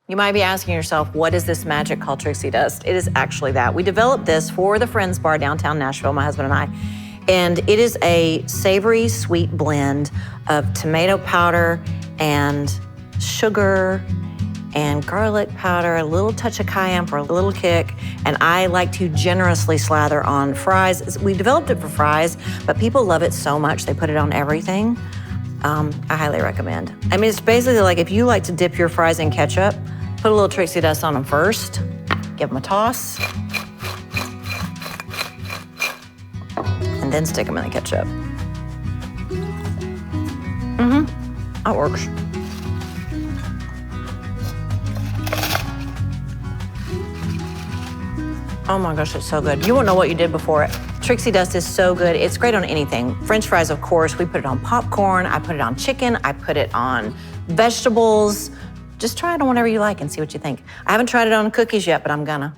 You might be asking yourself, what is this magic called Trixie Dust? It is actually that. We developed this for the Friends Bar downtown Nashville, my husband and I, and it is a savory sweet blend of tomato powder and sugar and garlic powder, a little touch of cayenne for a little kick, and I like to generously slather on fries. We developed it for fries, but people love it so much they put it on everything. I highly recommend. I mean, it's basically like if you like to dip your fries in ketchup, put a little Trixie Dust on them first, give them a toss, and then stick them in the ketchup. That works. Oh my gosh, it's so good. You won't know what you did before it. Trixie Dust is so good. It's great on anything. French fries, of course. We put it on popcorn. I put it on chicken. I put it on vegetables. Just try it on whatever you like and see what you think. I haven't tried it on cookies yet, but I'm gonna.